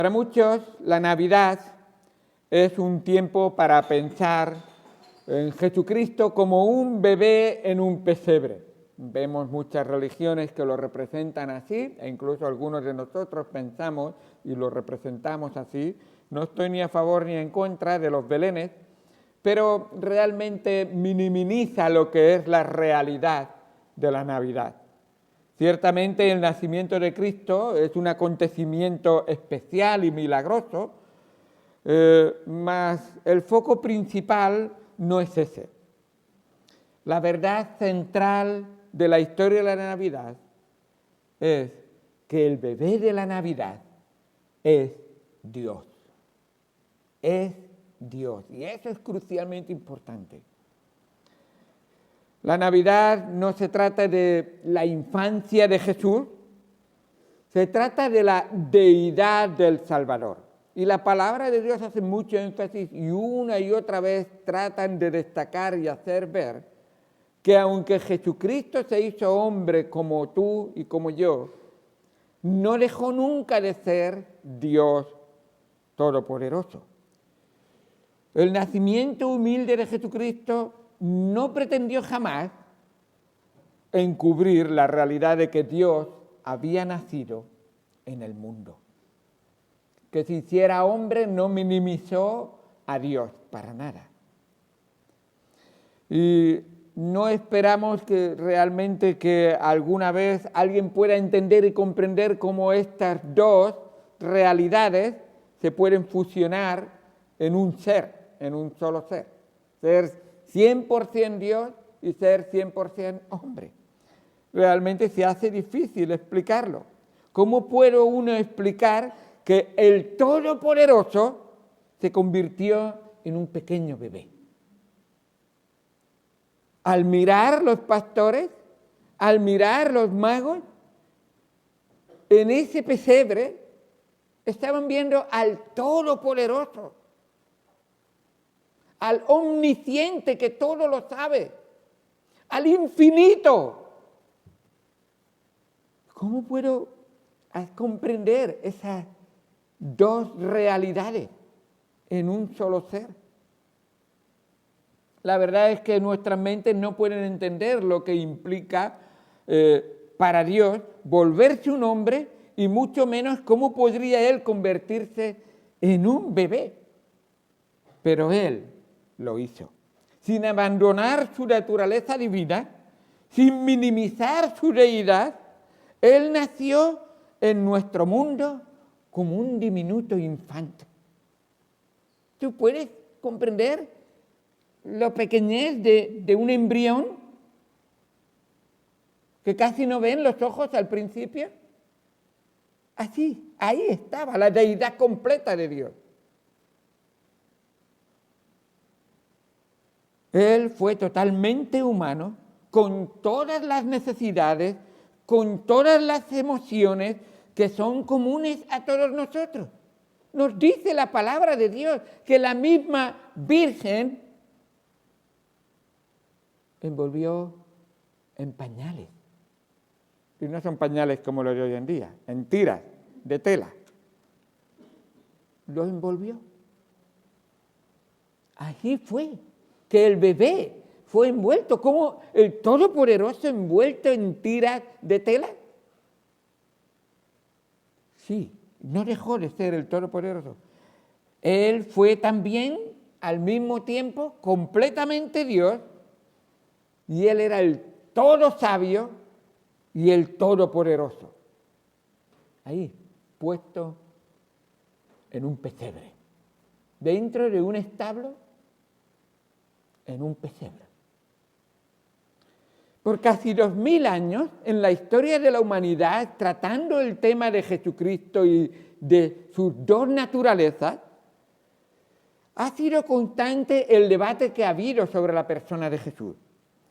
Para muchos, la Navidad es un tiempo para pensar en Jesucristo como un bebé en un pesebre. Vemos muchas religiones que lo representan así, e incluso algunos de nosotros pensamos y lo representamos así. No estoy ni a favor ni en contra de los belenes, pero realmente minimiza lo que es la realidad de la Navidad. Ciertamente el nacimiento de Cristo es un acontecimiento especial y milagroso, mas el foco principal no es ese. La verdad central de la historia de la Navidad es que el bebé de la Navidad es Dios. Es Dios, y eso es crucialmente importante. La Navidad no se trata de la infancia de Jesús, se trata de la deidad del Salvador. Y la palabra de Dios hace mucho énfasis y una y otra vez tratan de destacar y hacer ver que aunque Jesucristo se hizo hombre como tú y como yo, no dejó nunca de ser Dios Todopoderoso. El nacimiento humilde de Jesucristo no pretendió jamás encubrir la realidad de que Dios había nacido en el mundo. Que se hiciera hombre no minimizó a Dios para nada. Y no esperamos que realmente que alguna vez alguien pueda entender y comprender cómo estas dos realidades se pueden fusionar en un ser, en un solo ser. Ser 100% Dios y ser 100% hombre. Realmente se hace difícil explicarlo. ¿Cómo puede uno explicar que el Todopoderoso se convirtió en un pequeño bebé? Al mirar los pastores, al mirar los magos, en ese pesebre estaban viendo al Todopoderoso, al omnisciente que todo lo sabe, al infinito. ¿Cómo puedo comprender esas dos realidades en un solo ser? La verdad es que nuestras mentes no pueden entender lo que implica para Dios volverse un hombre y mucho menos cómo podría Él convertirse en un bebé. Pero Él lo hizo, sin abandonar su naturaleza divina, sin minimizar su deidad. Él nació en nuestro mundo como un diminuto infante. ¿Tú puedes comprender la pequeñez de un embrión que casi no ven los ojos al principio? Así, ahí estaba la deidad completa de Dios. Él fue totalmente humano, con todas las necesidades, con todas las emociones que son comunes a todos nosotros. Nos dice la palabra de Dios que la misma Virgen envolvió en pañales. Y no son pañales como los de hoy en día, en tiras de tela. Lo envolvió. Así fue que el bebé fue envuelto, como el Todopoderoso envuelto en tiras de tela. Sí, no dejó de ser el Todopoderoso. Él fue también, al mismo tiempo, completamente Dios, y Él era el todo sabio y el Todopoderoso. Ahí, puesto en un pesebre, dentro de un establo, en un pesebre. Por casi 2000 años, en la historia de la humanidad, tratando el tema de Jesucristo y de sus dos naturalezas, ha sido constante el debate que ha habido sobre la persona de Jesús.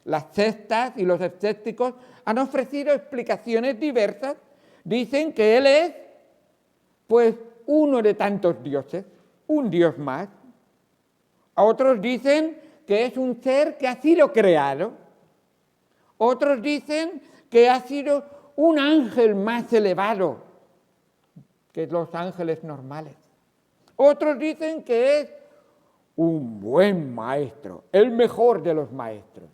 Las sectas y los escépticos han ofrecido explicaciones diversas. Dicen que Él es, pues, uno de tantos dioses, un dios más. Otros dicen que es un ser que ha sido creado. Otros dicen que ha sido un ángel más elevado que los ángeles normales. Otros dicen que es un buen maestro, el mejor de los maestros.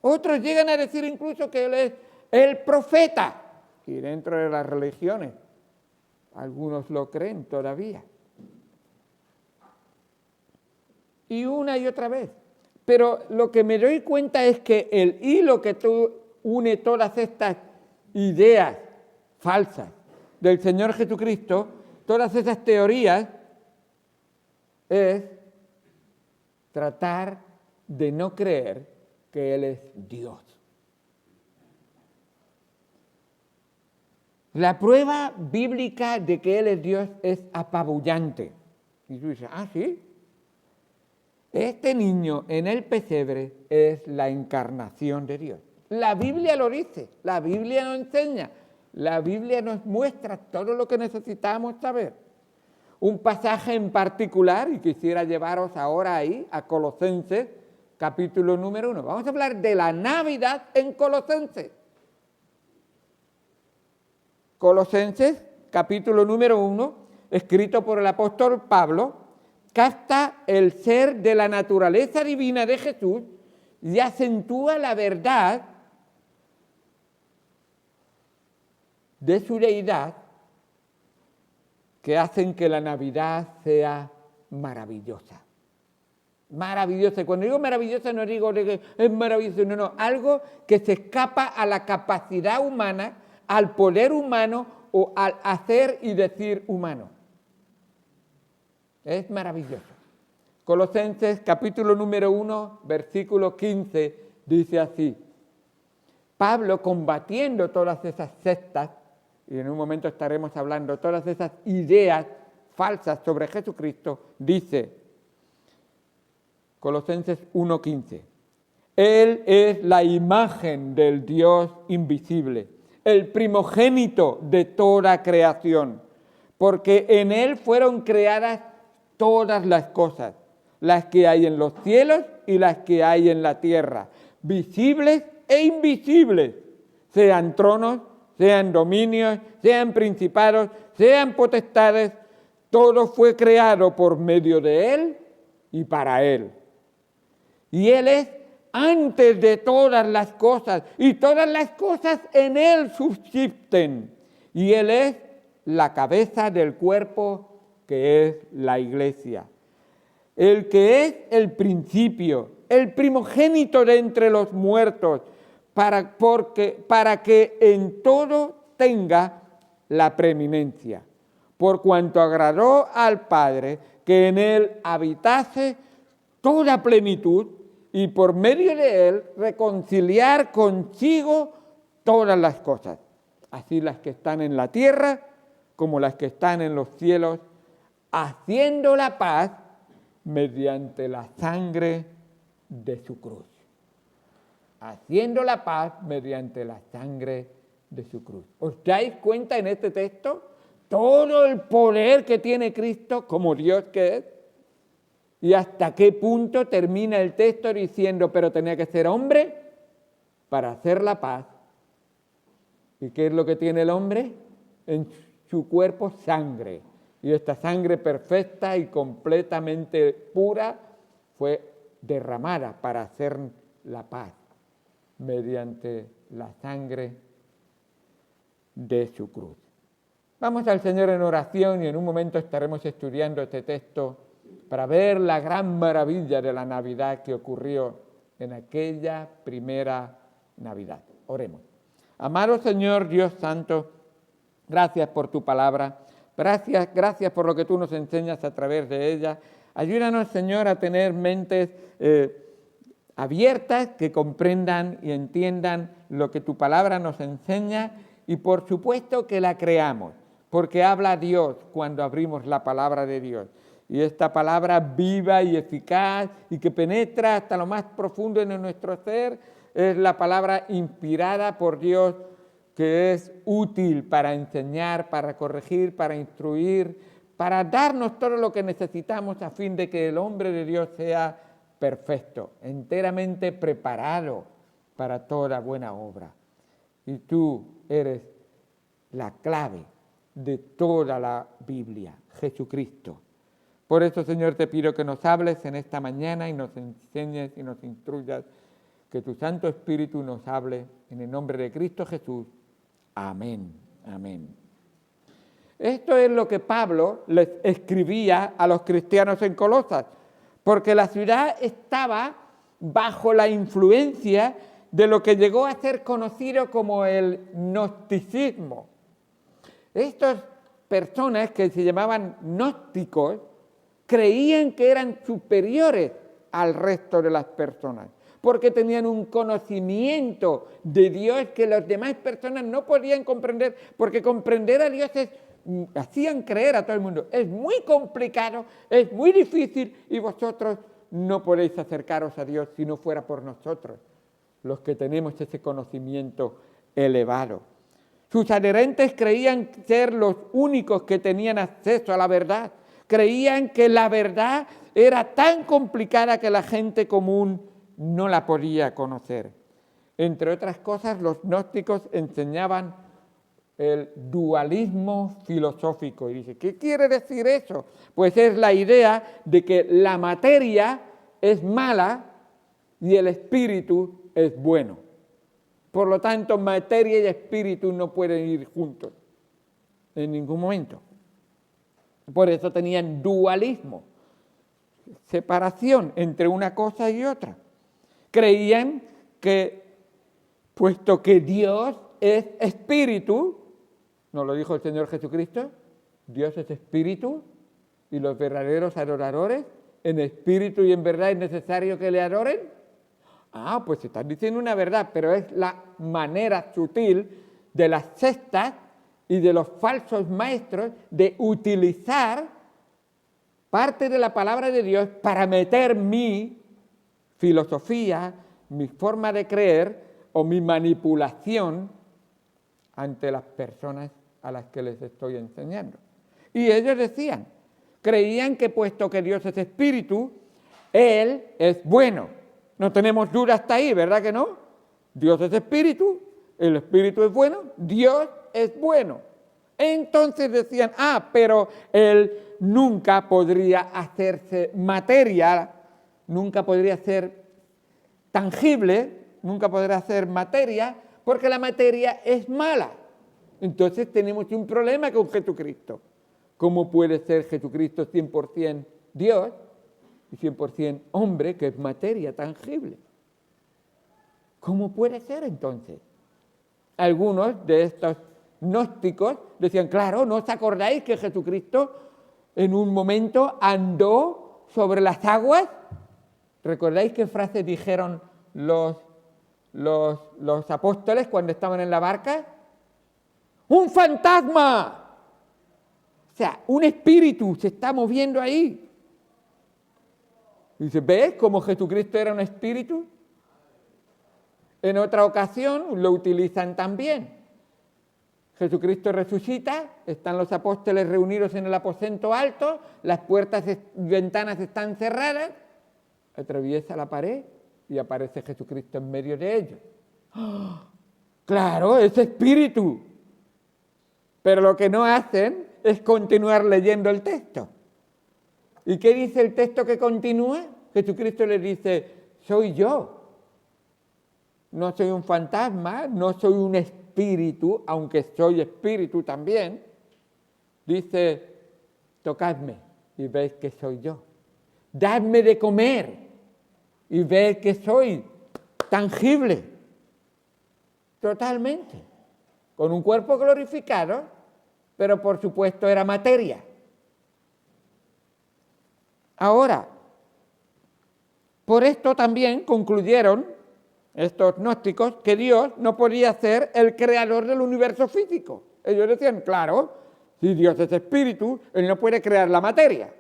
Otros llegan a decir incluso que él es el profeta. Y dentro de las religiones, algunos lo creen todavía. Y una y otra vez. Pero lo que me doy cuenta es que el hilo que une todas estas ideas falsas del Señor Jesucristo, todas esas teorías, es tratar de no creer que Él es Dios. La prueba bíblica de que Él es Dios es apabullante. Y tú dices, ¿sí? Este niño en el pesebre es la encarnación de Dios. La Biblia lo dice, la Biblia nos enseña, la Biblia nos muestra todo lo que necesitamos saber. Un pasaje en particular, y quisiera llevaros ahora ahí a Colosenses, capítulo número 1. Vamos a hablar de la Navidad en Colosenses. Colosenses, capítulo número 1, escrito por el apóstol Pablo, capta el ser de la naturaleza divina de Jesús y acentúa la verdad de su deidad que hacen que la Navidad sea maravillosa. Maravillosa. Y cuando digo maravillosa no digo que es maravilloso, no, algo que se escapa a la capacidad humana, al poder humano o al hacer y decir humano. Es maravilloso. Colosenses capítulo número 1, versículo 15, dice así. Pablo, combatiendo todas esas sectas, y en un momento estaremos hablando, todas esas ideas falsas sobre Jesucristo, dice, Colosenses 1:15, Él es la imagen del Dios invisible, el primogénito de toda creación, porque en Él fueron creadas todas las cosas, las que hay en los cielos y las que hay en la tierra, visibles e invisibles, sean tronos, sean dominios, sean principados, sean potestades, todo fue creado por medio de Él y para Él. Y Él es antes de todas las cosas, y todas las cosas en Él subsisten. Y Él es la cabeza del cuerpo que es la Iglesia. El que es el principio, el primogénito de entre los muertos, para que en todo tenga la preeminencia, por cuanto agradó al Padre que en Él habitase toda plenitud y por medio de Él reconciliar consigo todas las cosas, así las que están en la tierra como las que están en los cielos, haciendo la paz mediante la sangre de su cruz. Haciendo la paz mediante la sangre de su cruz. ¿Os dais cuenta en este texto todo el poder que tiene Cristo como Dios que es? Y hasta qué punto termina el texto diciendo, pero tenía que ser hombre para hacer la paz. ¿Y qué es lo que tiene el hombre? En su cuerpo sangre. Y esta sangre perfecta y completamente pura fue derramada para hacer la paz mediante la sangre de su cruz. Vamos al Señor en oración y en un momento estaremos estudiando este texto para ver la gran maravilla de la Navidad que ocurrió en aquella primera Navidad. Oremos. Amado Señor Dios Santo, gracias por tu palabra, gracias por lo que tú nos enseñas a través de ella. Ayúdanos, Señor, a tener mentes abiertas, que comprendan y entiendan lo que tu palabra nos enseña y por supuesto que la creamos, porque habla Dios cuando abrimos la palabra de Dios. Y esta palabra viva y eficaz y que penetra hasta lo más profundo de nuestro ser es la palabra inspirada por Dios, que es útil para enseñar, para corregir, para instruir, para darnos todo lo que necesitamos a fin de que el hombre de Dios sea perfecto, enteramente preparado para toda buena obra. Y tú eres la clave de toda la Biblia, Jesucristo. Por eso, Señor, te pido que nos hables en esta mañana y nos enseñes y nos instruyas, que tu Santo Espíritu nos hable en el nombre de Cristo Jesús. Amén, amén. Esto es lo que Pablo les escribía a los cristianos en Colosas, porque la ciudad estaba bajo la influencia de lo que llegó a ser conocido como el gnosticismo. Estas personas que se llamaban gnósticos creían que eran superiores al resto de las personas, porque tenían un conocimiento de Dios que las demás personas no podían comprender, porque comprender a Dios hacían creer a todo el mundo, es muy complicado, es muy difícil y vosotros no podéis acercaros a Dios si no fuera por nosotros, los que tenemos ese conocimiento elevado. Sus adherentes creían ser los únicos que tenían acceso a la verdad. Creían que la verdad era tan complicada que la gente común no la podía conocer. Entre otras cosas, los gnósticos enseñaban el dualismo filosófico. Y dice, ¿qué quiere decir eso? Pues es la idea de que la materia es mala y el espíritu es bueno. Por lo tanto, materia y espíritu no pueden ir juntos en ningún momento. Por eso tenían dualismo, separación entre una cosa y otra. Creían que, puesto que Dios es espíritu, ¿nos lo dijo el Señor Jesucristo? Dios es espíritu y los verdaderos adoradores, en espíritu y en verdad es necesario que le adoren. Pues están diciendo una verdad, pero es la manera sutil de las sectas y de los falsos maestros de utilizar parte de la palabra de Dios para meter mi filosofía, mi forma de creer o mi manipulación ante las personas a las que les estoy enseñando. Y ellos decían, creían que puesto que Dios es espíritu, Él es bueno. No tenemos duda hasta ahí, ¿verdad que no? Dios es espíritu, el espíritu es bueno, Dios es bueno. Entonces decían, pero Él nunca podría hacerse materia, nunca podría ser tangible, nunca podrá ser materia, porque la materia es mala. Entonces tenemos un problema con Jesucristo. ¿Cómo puede ser Jesucristo 100% Dios y 100% hombre, que es materia tangible? ¿Cómo puede ser entonces? Algunos de estos gnósticos decían, claro, ¿no os acordáis que Jesucristo en un momento andó sobre las aguas? ¿Recordáis qué frase dijeron los apóstoles cuando estaban en la barca? ¡Un fantasma! O sea, un espíritu se está moviendo ahí. Dice, ¿ves cómo Jesucristo era un espíritu? En otra ocasión lo utilizan también. Jesucristo resucita, están los apóstoles reunidos en el aposento alto, las puertas y ventanas están cerradas, atraviesa la pared y aparece Jesucristo en medio de ellos. ¡Oh! Claro, es espíritu. Pero lo que no hacen es continuar leyendo el texto. ¿Y qué dice el texto que continúa? Jesucristo les dice, soy yo. No soy un fantasma, no soy un espíritu, aunque soy espíritu también. Dice, tocadme y veis que soy yo. Dadme de comer y veis que soy tangible. Totalmente. Con un cuerpo glorificado, pero por supuesto era materia. Ahora, por esto también concluyeron estos gnósticos que Dios no podía ser el creador del universo físico. Ellos decían, claro, si Dios es espíritu, Él no puede crear la materia.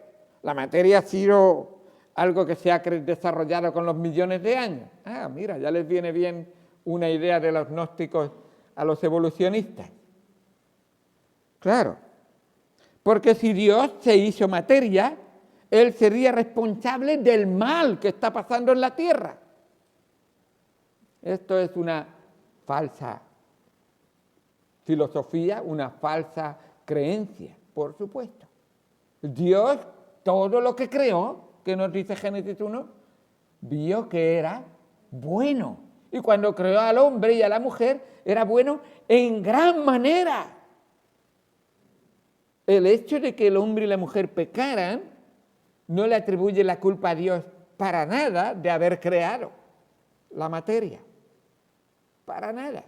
La materia ha sido algo que se ha desarrollado con los millones de años. Mira, ya les viene bien una idea de los gnósticos a los evolucionistas. Claro, porque si Dios se hizo materia, Él sería responsable del mal que está pasando en la tierra. Esto es una falsa filosofía, una falsa creencia, por supuesto. Dios, todo lo que creó, que nos dice Génesis 1, vio que era bueno. Y cuando creó al hombre y a la mujer, era bueno en gran manera. El hecho de que el hombre y la mujer pecaran no le atribuye la culpa a Dios para nada de haber creado la materia. Para nada.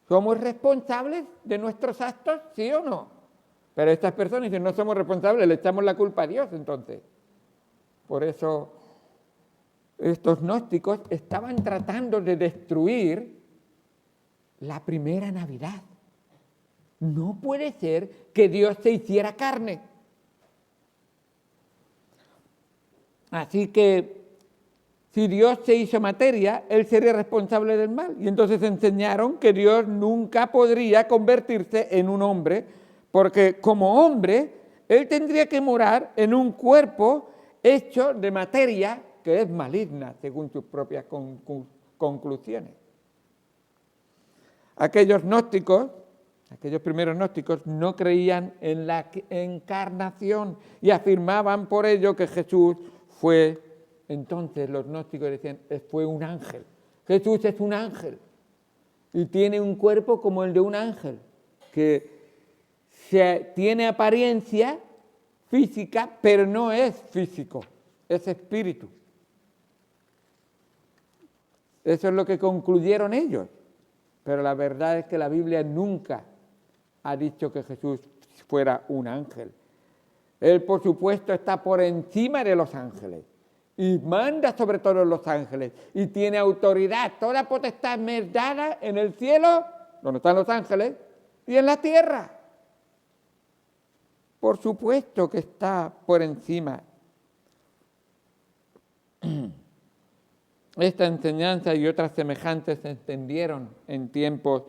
¿Somos responsables de nuestros actos? ¿Sí o no? Pero estas personas dicen, no somos responsables, le echamos la culpa a Dios entonces. Por eso estos gnósticos estaban tratando de destruir la primera Navidad. No puede ser que Dios se hiciera carne. Así que si Dios se hizo materia, Él sería responsable del mal. Y entonces enseñaron que Dios nunca podría convertirse en un hombre, porque como hombre, Él tendría que morar en un cuerpo hecho de materia que es maligna, según sus propias conclusiones. Aquellos primeros gnósticos, no creían en la encarnación y afirmaban por ello que Jesús fue, entonces los gnósticos decían, fue un ángel. Jesús es un ángel y tiene un cuerpo como el de un ángel, que tiene apariencia física, pero no es físico, es espíritu. Eso es lo que concluyeron ellos. Pero la verdad es que la Biblia nunca ha dicho que Jesús fuera un ángel. Él, por supuesto, está por encima de los ángeles y manda sobre todos los ángeles y tiene autoridad. Toda potestad me es dada en el cielo, donde están los ángeles, y en la tierra. Por supuesto que está por encima. Esta enseñanza y otras semejantes se extendieron en tiempos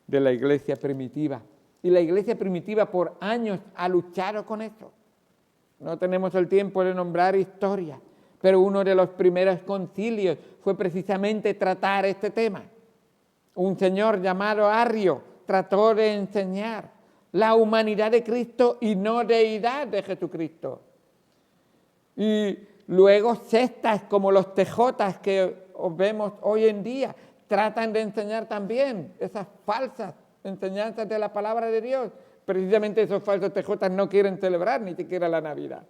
de la iglesia primitiva. Y la iglesia primitiva por años ha luchado con eso. No tenemos el tiempo de nombrar historia, pero uno de los primeros concilios fue precisamente tratar este tema. Un señor llamado Arrio trató de enseñar la humanidad de Cristo y no deidad de Jesucristo. Y luego sectas como los tejotas que vemos hoy en día tratan de enseñar también esas falsas enseñanzas de la palabra de Dios. Precisamente esos falsos tejotas no quieren celebrar ni siquiera la Navidad,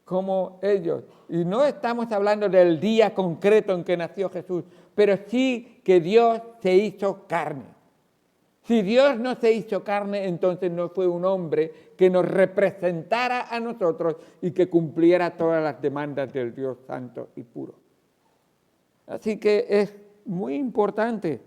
como ellos. Y no estamos hablando del día concreto en que nació Jesús, pero sí que Dios se hizo carne. Si Dios no se hizo carne, entonces no fue un hombre que nos representara a nosotros y que cumpliera todas las demandas del Dios santo y puro. Así que es muy importante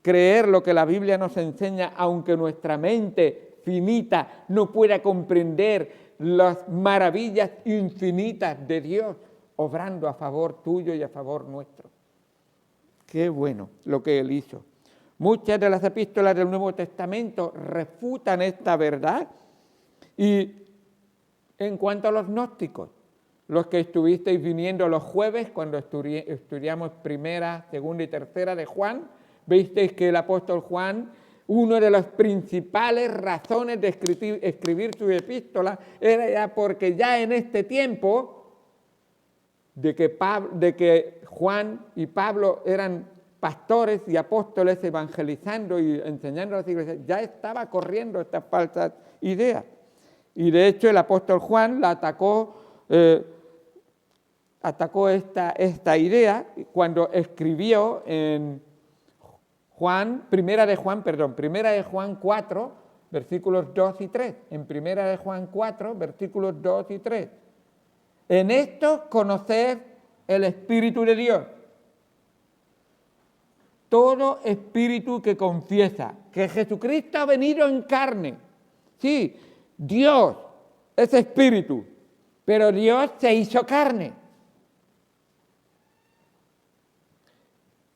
creer lo que la Biblia nos enseña, aunque nuestra mente finita no pueda comprender las maravillas infinitas de Dios obrando a favor tuyo y a favor nuestro. Qué bueno lo que Él hizo. Muchas de las epístolas del Nuevo Testamento refutan esta verdad. Y en cuanto a los gnósticos, los que estuvisteis viniendo los jueves cuando estudiamos primera, segunda y tercera de Juan, visteis que el apóstol Juan, una de las principales razones de escribir su epístola era ya porque ya en este tiempo de que Juan y Pablo eran pastores y apóstoles evangelizando y enseñando a las iglesias, ya estaba corriendo estas falsas ideas. Y de hecho el apóstol Juan la atacó esta idea cuando escribió en Primera de Juan 4, versículos 2 y 3. En Primera de Juan 4, versículos 2 y 3. En esto conocer el Espíritu de Dios. Todo espíritu que confiesa que Jesucristo ha venido en carne. Sí, Dios es espíritu, pero Dios se hizo carne.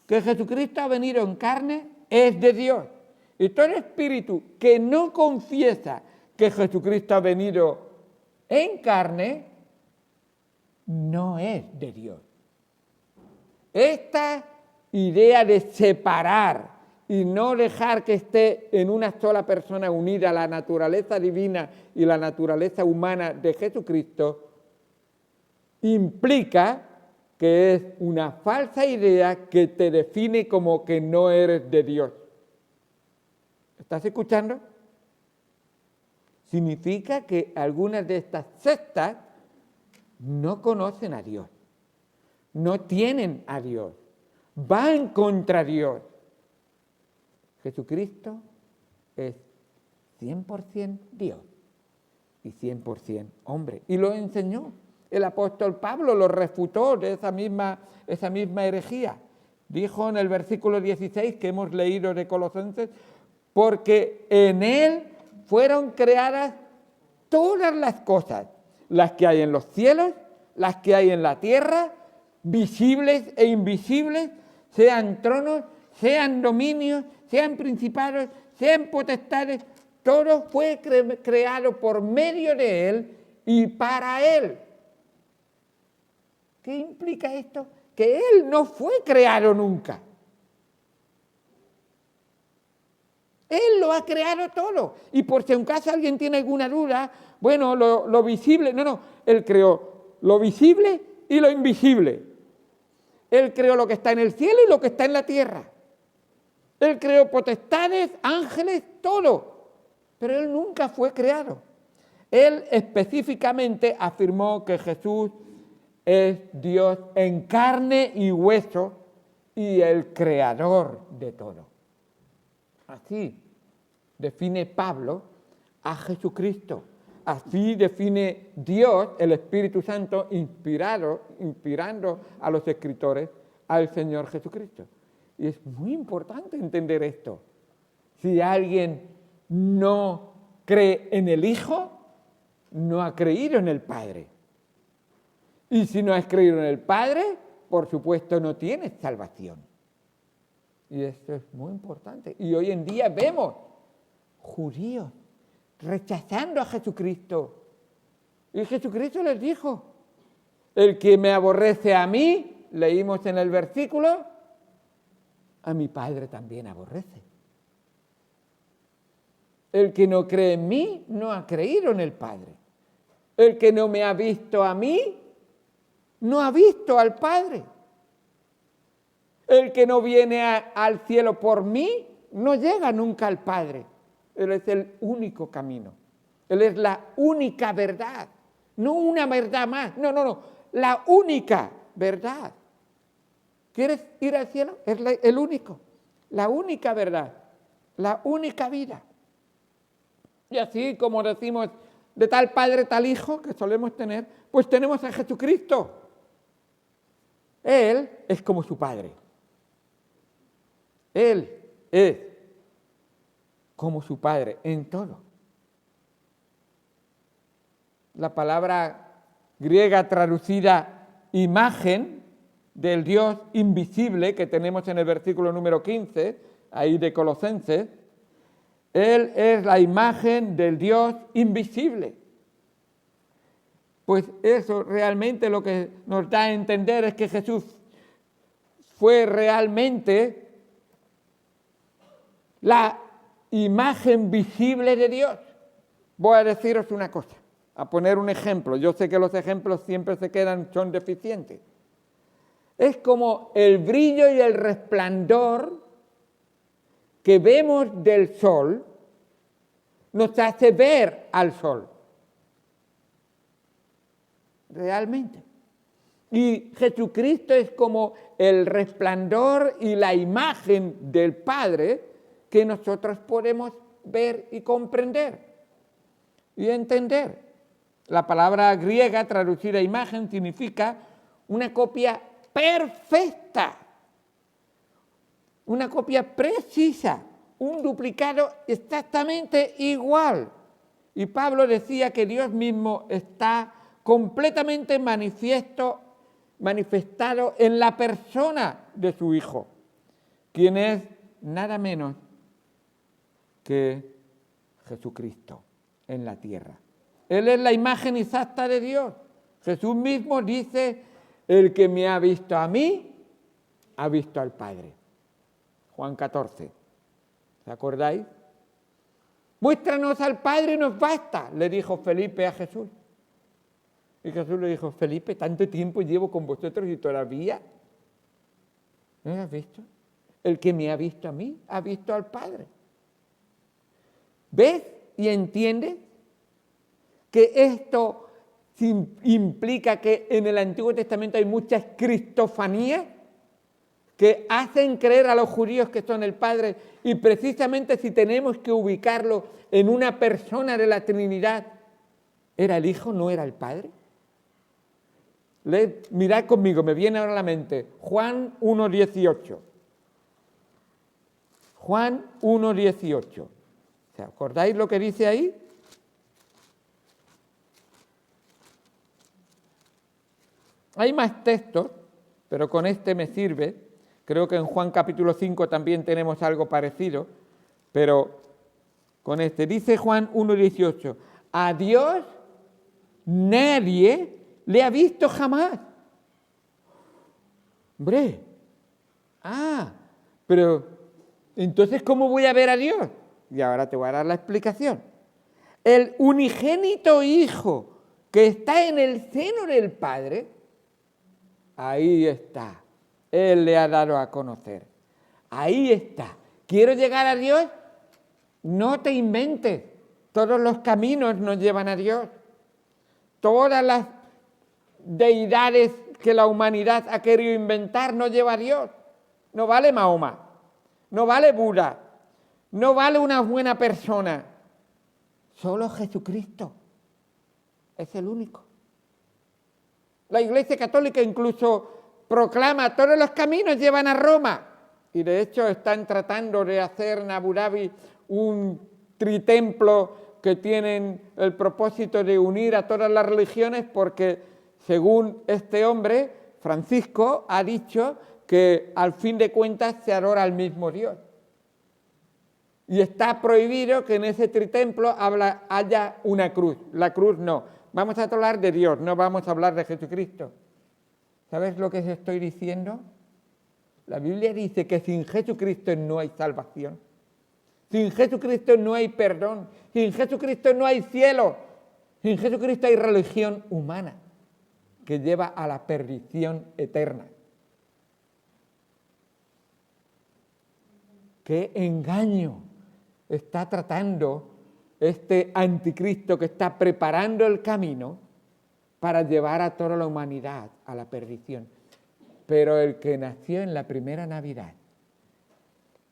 Que Jesucristo ha venido en carne es de Dios. Y todo espíritu que no confiesa que Jesucristo ha venido en carne, no es de Dios. Esta idea de separar y no dejar que esté en una sola persona unida la naturaleza divina y la naturaleza humana de Jesucristo, implica que es una falsa idea que te define como que no eres de Dios. ¿Estás escuchando? Significa que algunas de estas sectas no conocen a Dios, no tienen a Dios, van contra Dios. Jesucristo es 100% Dios y 100% hombre. Y lo enseñó. El apóstol Pablo lo refutó de esa misma herejía. Dijo en el versículo 16 que hemos leído de Colosenses, porque en Él fueron creadas todas las cosas, las que hay en los cielos, las que hay en la tierra, visibles e invisibles, sean tronos, sean dominios, sean principados, sean potestades, todo fue creado por medio de Él y para Él. ¿Qué implica esto? Que Él no fue creado nunca. Él lo ha creado todo. Y por si en caso alguien tiene alguna duda, bueno, lo visible, no, Él creó lo visible y lo invisible. Él creó lo que está en el cielo y lo que está en la tierra. Él creó potestades, ángeles, todo. Pero Él nunca fue creado. Él específicamente afirmó que Jesús es Dios en carne y hueso y el creador de todo. Así define Pablo a Jesucristo. Así define Dios, el Espíritu Santo, inspirando a los escritores al Señor Jesucristo. Y es muy importante entender esto. Si alguien no cree en el Hijo, no ha creído en el Padre. Y si no has creído en el Padre, por supuesto no tienes salvación. Y esto es muy importante. Y hoy en día vemos judíos rechazando a Jesucristo. Y Jesucristo les dijo, el que me aborrece a mí, leímos en el versículo, a mi Padre también aborrece. El que no cree en mí no ha creído en el Padre. El que no me ha visto a mí no ha visto al Padre. El que no viene al cielo por mí no llega nunca al Padre. Él es el único camino. Él es la única verdad. No una verdad más. No. La única verdad. ¿Quieres ir al cielo? Es el único. La única verdad. La única vida. Y así como decimos de tal padre, tal hijo que solemos tener, pues tenemos a Jesucristo. Él es como su Padre. Él es como su Padre en todo. La palabra griega traducida imagen del Dios invisible que tenemos en el versículo número 15, ahí de Colosenses, Él es la imagen del Dios invisible. Pues eso realmente lo que nos da a entender es que Jesús fue realmente la imagen visible de Dios. Voy a deciros una cosa, a poner un ejemplo. Yo sé que los ejemplos siempre son deficientes. Es como el brillo y el resplandor que vemos del sol nos hace ver al sol. Realmente. Y Jesucristo es como el resplandor y la imagen del Padre que nosotros podemos ver y comprender y entender. La palabra griega traducida imagen significa una copia perfecta, una copia precisa, un duplicado exactamente igual. Y Pablo decía que Dios mismo está completamente manifestado en la persona de su Hijo, quien es nada menos que Jesucristo en la tierra. Él es la imagen exacta de Dios. Jesús mismo dice, el que me ha visto a mí, ha visto al Padre. Juan 14. ¿Os acordáis? Muéstranos al Padre y nos basta, le dijo Felipe a Jesús. Y Jesús le dijo, Felipe, tanto tiempo llevo con vosotros y todavía ¿no lo has visto? El que me ha visto a mí, ha visto al Padre. ¿Ves y entiendes que esto implica que en el Antiguo Testamento hay muchas cristofanías que hacen creer a los judíos que son el Padre? Y precisamente si tenemos que ubicarlo en una persona de la Trinidad, ¿era el Hijo, no era el Padre? Mirad conmigo, me viene ahora a la mente, Juan 1:18. Juan 1:18. ¿Se acordáis lo que dice ahí? Hay más textos, pero con este me sirve. Creo que en Juan capítulo 5 también tenemos algo parecido, pero con este. Dice Juan 1:18, a Dios nadie le ha visto jamás. Hombre, pero entonces ¿cómo voy a ver a Dios? Y ahora te voy a dar la explicación. El unigénito Hijo que está en el seno del Padre, ahí está. Él le ha dado a conocer. Ahí está. ¿Quiero llegar a Dios? No te inventes. Todos los caminos nos llevan a Dios. Todas las deidades que la humanidad ha querido inventar no lleva a Dios. No vale Mahoma, no vale Buda, no vale una buena persona. Solo Jesucristo es el único. La Iglesia Católica incluso proclama todos los caminos llevan a Roma. Y de hecho están tratando de hacer en Abu Dhabi un tritemplo que tienen el propósito de unir a todas las religiones porque, según este hombre, Francisco, ha dicho que al fin de cuentas se adora al mismo Dios. Y está prohibido que en ese tritemplo haya una cruz. La cruz no. Vamos a hablar de Dios, no vamos a hablar de Jesucristo. ¿Sabes lo que os estoy diciendo? La Biblia dice que sin Jesucristo no hay salvación. Sin Jesucristo no hay perdón. Sin Jesucristo no hay cielo. Sin Jesucristo hay religión humana que lleva a la perdición eterna. ¿Qué engaño está tratando este anticristo que está preparando el camino para llevar a toda la humanidad a la perdición? Pero el que nació en la primera Navidad,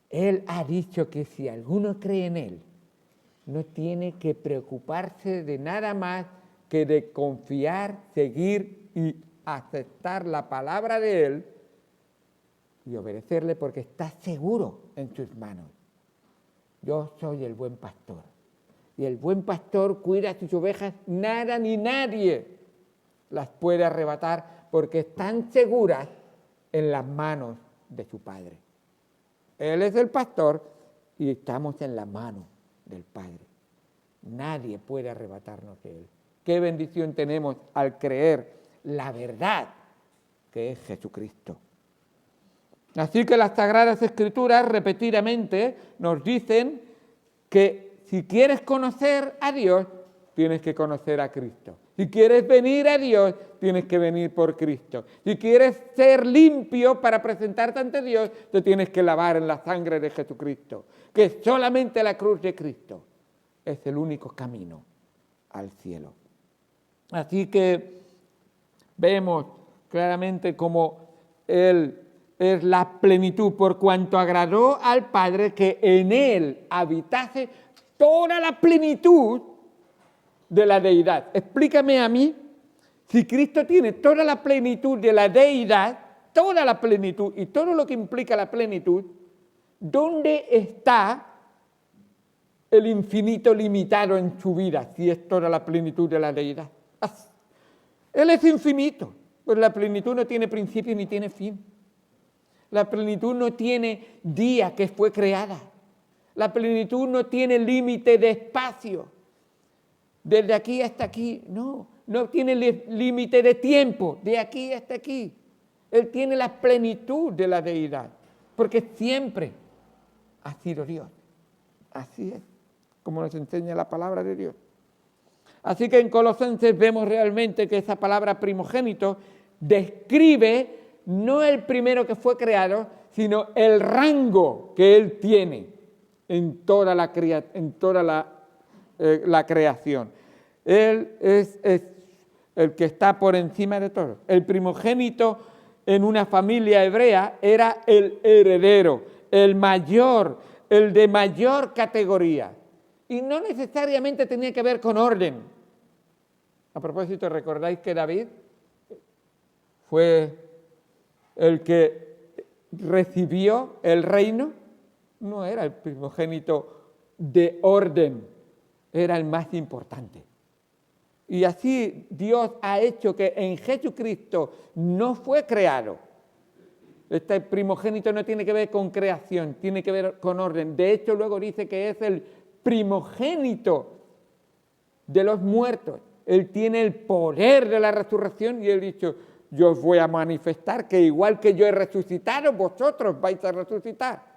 él ha dicho que si alguno cree en él, no tiene que preocuparse de nada más que de confiar, seguir y aceptar la palabra de él y obedecerle porque está seguro en sus manos. Yo soy el buen pastor y el buen pastor cuida a sus ovejas, nada ni nadie las puede arrebatar porque están seguras en las manos de su Padre. Él es el pastor y estamos en la mano del Padre. Nadie puede arrebatarnos de él. Qué bendición tenemos al creer la verdad que es Jesucristo. Así que las Sagradas Escrituras repetidamente nos dicen que si quieres conocer a Dios, tienes que conocer a Cristo. Si quieres venir a Dios, tienes que venir por Cristo. Si quieres ser limpio para presentarte ante Dios, te tienes que lavar en la sangre de Jesucristo, que solamente la cruz de Cristo es el único camino al cielo. Así que vemos claramente cómo Él es la plenitud, por cuanto agradó al Padre que en Él habitase toda la plenitud de la deidad. Explícame a mí, si Cristo tiene toda la plenitud de la deidad, toda la plenitud y todo lo que implica la plenitud, ¿dónde está el infinito limitado en su vida si es toda la plenitud de la deidad? Él es infinito, pues la plenitud no tiene principio ni tiene fin. La plenitud no tiene día que fue creada. La plenitud no tiene límite de espacio. Desde aquí hasta aquí, no tiene límite de tiempo, de aquí hasta aquí. Él tiene la plenitud de la deidad, porque siempre ha sido Dios. Así es, como nos enseña la palabra de Dios. Así que en Colosenses vemos realmente que esa palabra primogénito describe no el primero que fue creado, sino el rango que Él tiene en toda la creación. Él es el que está por encima de todo. El primogénito en una familia hebrea era el heredero, el mayor, el de mayor categoría. Y no necesariamente tenía que ver con orden. A propósito, ¿recordáis que David fue el que recibió el reino? No era el primogénito de orden, era el más importante. Y así Dios ha hecho que en Jesucristo no fue creado. Este primogénito no tiene que ver con creación, tiene que ver con orden. De hecho, luego dice que es el primogénito de los muertos. Él tiene el poder de la resurrección y Él ha dicho, yo os voy a manifestar que igual que yo he resucitado, vosotros vais a resucitar.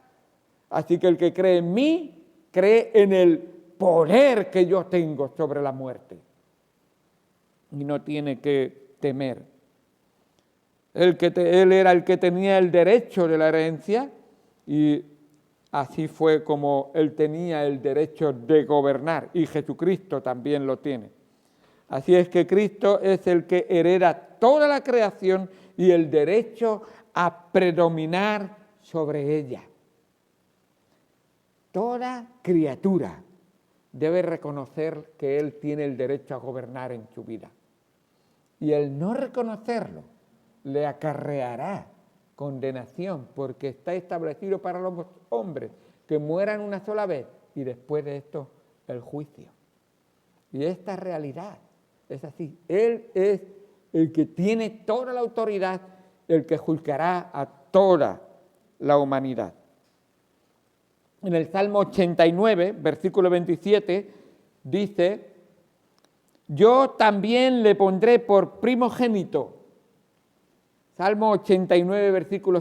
Así que el que cree en mí, cree en el poder que yo tengo sobre la muerte. Y no tiene que temer. Él era el que tenía el derecho de la herencia y así fue como él tenía el derecho de gobernar y Jesucristo también lo tiene. Así es que Cristo es el que hereda toda la creación y el derecho a predominar sobre ella. Toda criatura debe reconocer que Él tiene el derecho a gobernar en su vida. Y el no reconocerlo le acarreará condenación, porque está establecido para los hombres que mueran una sola vez y después de esto el juicio. Y esta realidad es así. Él es el que tiene toda la autoridad, el que juzgará a toda la humanidad. En el Salmo 89, versículo 27, dice, yo también le pondré por primogénito. Salmo 89, versículo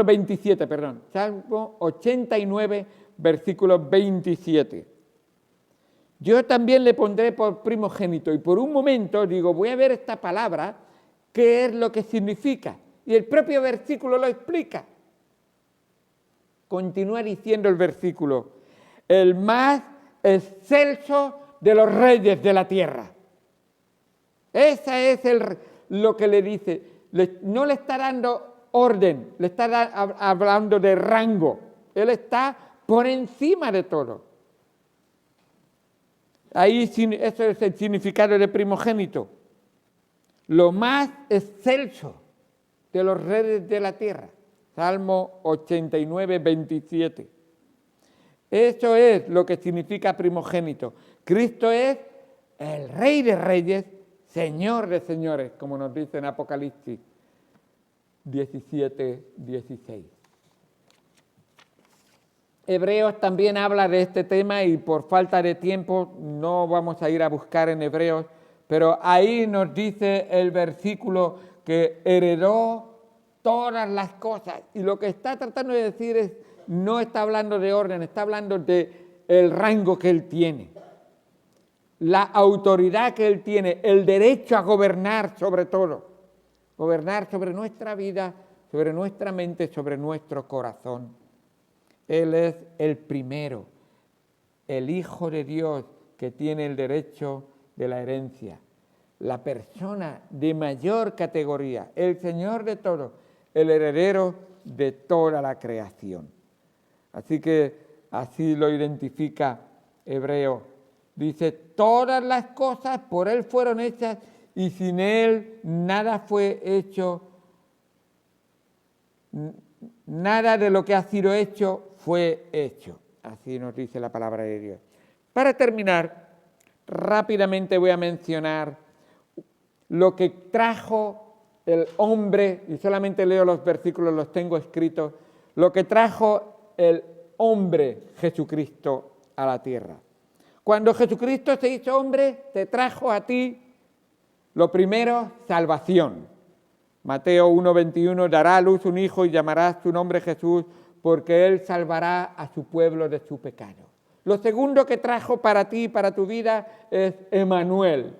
27, perdón. Salmo 89, versículo 27. Yo también le pondré por primogénito. Y por un momento digo, voy a ver esta palabra, qué es lo que significa. Y el propio versículo lo explica. Continúa diciendo el versículo, el más excelso de los reyes de la tierra. Esa es lo que le dice. No le está dando orden, le está hablando de rango. Él está por encima de todo. Ahí eso es el significado de primogénito. Lo más excelso de los reyes de la tierra. Salmo 89, 27. Eso es lo que significa primogénito. Cristo es el Rey de Reyes, Señor de Señores, como nos dice en Apocalipsis 17, 16. Hebreos también habla de este tema y por falta de tiempo no vamos a ir a buscar en Hebreos, pero ahí nos dice el versículo que heredó todas las cosas. Y lo que está tratando de decir es, no está hablando de orden, está hablando de el rango que Él tiene, la autoridad que Él tiene, el derecho a gobernar sobre todo, gobernar sobre nuestra vida, sobre nuestra mente, sobre nuestro corazón. Él es el primero, el Hijo de Dios que tiene el derecho de la herencia, la persona de mayor categoría, el Señor de todo, el heredero de toda la creación. Así que así lo identifica Hebreo. Dice, todas las cosas por Él fueron hechas y sin Él nada fue hecho, nada de lo que ha sido hecho fue hecho. Así nos dice la palabra de Dios. Para terminar, rápidamente voy a mencionar lo que trajo el hombre, y solamente leo los versículos, los tengo escritos, lo que trajo el hombre Jesucristo a la tierra. Cuando Jesucristo se hizo hombre, te trajo a ti, lo primero, salvación. Mateo 1:21, dará a luz un hijo y llamarás su nombre Jesús, porque Él salvará a su pueblo de su pecado. Lo segundo que trajo para ti y para tu vida es Emmanuel,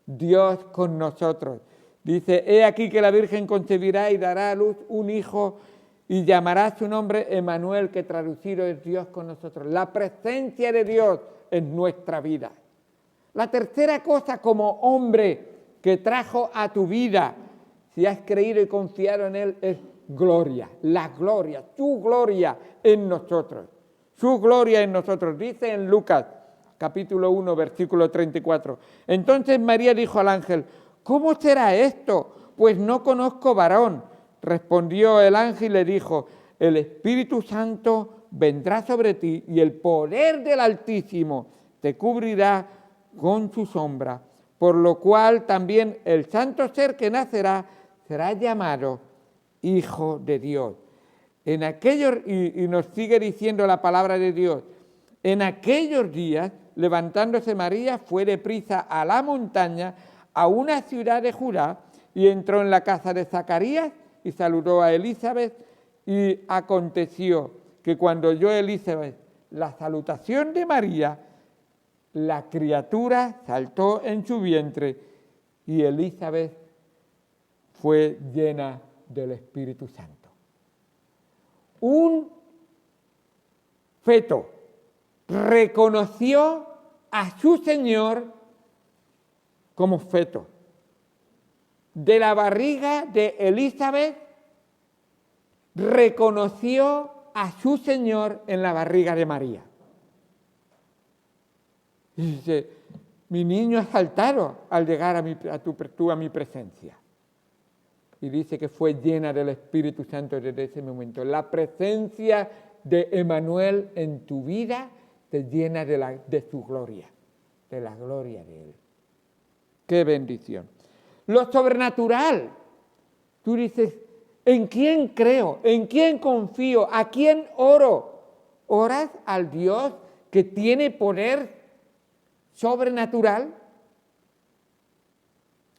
Dios con nosotros. Dice, he aquí que la Virgen concebirá y dará a luz un hijo y llamará su nombre Emmanuel, que traducido es Dios con nosotros. La presencia de Dios en nuestra vida. La tercera cosa como hombre que trajo a tu vida, si has creído y confiado en Él, es gloria, la gloria, su gloria en nosotros. Su gloria en nosotros. Dice en Lucas, capítulo 1, versículo 34. Entonces María dijo al ángel, ¿cómo será esto? Pues no conozco varón. Respondió el ángel y le dijo, el Espíritu Santo vendrá sobre ti y el poder del Altísimo te cubrirá con su sombra, por lo cual también el santo ser que nacerá será llamado Hijo de Dios. En aquellos, y nos sigue diciendo la palabra de Dios, en aquellos días, levantándose María, fue deprisa a la montaña, a una ciudad de Judá, y entró en la casa de Zacarías y saludó a Elizabeth, y aconteció que cuando oyó Elizabeth la salutación de María, la criatura saltó en su vientre y Elizabeth fue llena del Espíritu Santo. Un feto reconoció a su Señor como feto. De la barriga de Elizabeth reconoció a su Señor en la barriga de María. Y dice, mi niño ha saltado al llegar a mi presencia. Y dice que fue llena del Espíritu Santo desde ese momento. La presencia de Emmanuel en tu vida te llena de su gloria, de la gloria de Él. ¡Qué bendición! Lo sobrenatural. Tú dices, ¿en quién creo? ¿En quién confío? ¿A quién oro? ¿Oras al Dios que tiene poder sobrenatural?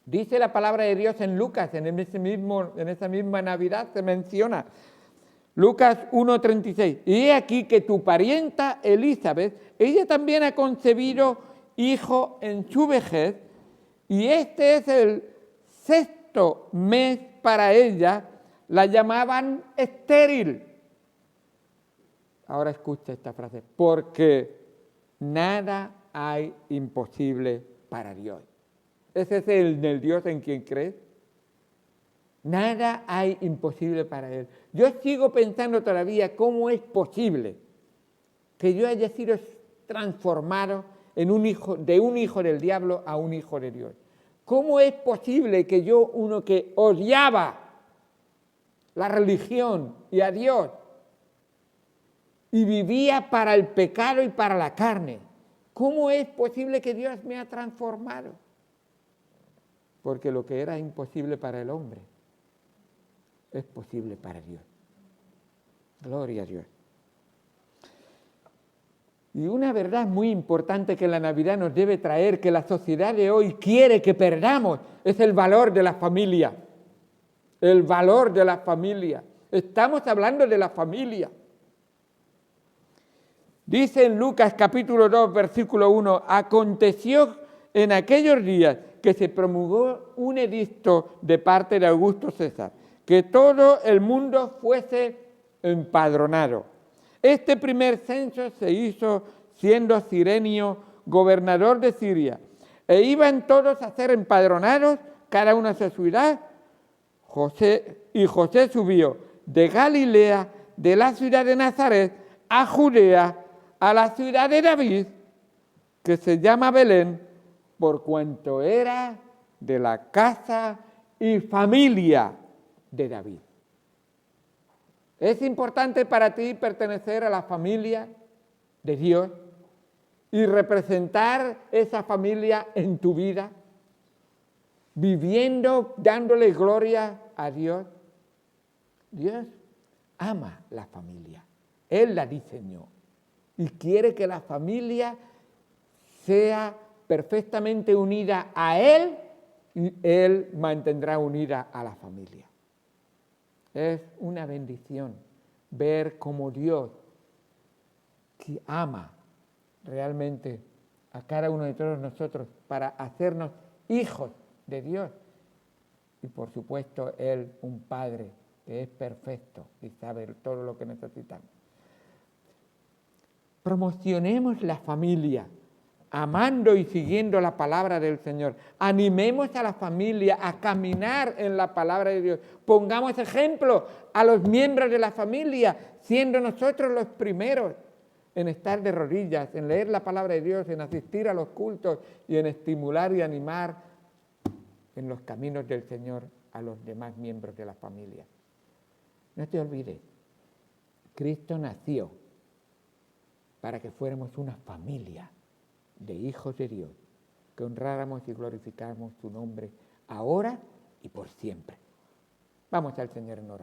Dice la palabra de Dios en Lucas, en esa misma Navidad se menciona. Lucas 1:36. Y he aquí que tu parienta Elizabeth, ella también ha concebido hijo en su vejez, y este es el 6º mes para ella, la llamaban estéril. Ahora escucha esta frase, porque nada hay imposible para Dios. ¿Ese es el Dios en quien crees? Nada hay imposible para Él. Yo sigo pensando todavía cómo es posible que yo haya sido transformado en de un hijo del diablo a un hijo de Dios. ¿Cómo es posible que yo, uno que odiaba la religión y a Dios y vivía para el pecado y para la carne, cómo es posible que Dios me ha transformado? Porque lo que era imposible para el hombre es posible para Dios. Gloria a Dios. Y una verdad muy importante que la Navidad nos debe traer, que la sociedad de hoy quiere que perdamos, es el valor de la familia. El valor de la familia. Estamos hablando de la familia. Dice en Lucas capítulo 2, versículo 1, aconteció en aquellos días que se promulgó un edicto de parte de Augusto César, que todo el mundo fuese empadronado. Este primer censo se hizo siendo Cirenio gobernador de Siria, e iban todos a ser empadronados, cada uno a su ciudad. José subió de Galilea, de la ciudad de Nazaret, a Judea, a la ciudad de David, que se llama Belén, por cuanto era de la casa y familia de David. ¿Es importante para ti pertenecer a la familia de Dios y representar esa familia en tu vida, viviendo, dándole gloria a Dios? Dios ama la familia, Él la diseñó y quiere que la familia sea perfectamente unida a Él y Él mantendrá unida a la familia. Es una bendición ver cómo Dios, que ama realmente a cada uno de todos nosotros para hacernos hijos de Dios. Y por supuesto, Él, un Padre que es perfecto y sabe todo lo que necesitamos. Promocionemos la familia, amando y siguiendo la palabra del Señor. Animemos a la familia a caminar en la palabra de Dios. Pongamos ejemplo a los miembros de la familia, siendo nosotros los primeros en estar de rodillas, en leer la palabra de Dios, en asistir a los cultos y en estimular y animar en los caminos del Señor a los demás miembros de la familia. No te olvides, Cristo nació para que fuéramos una familia de hijos de Dios, que honráramos y glorificáramos su nombre ahora y por siempre. Vamos al Señor en oración.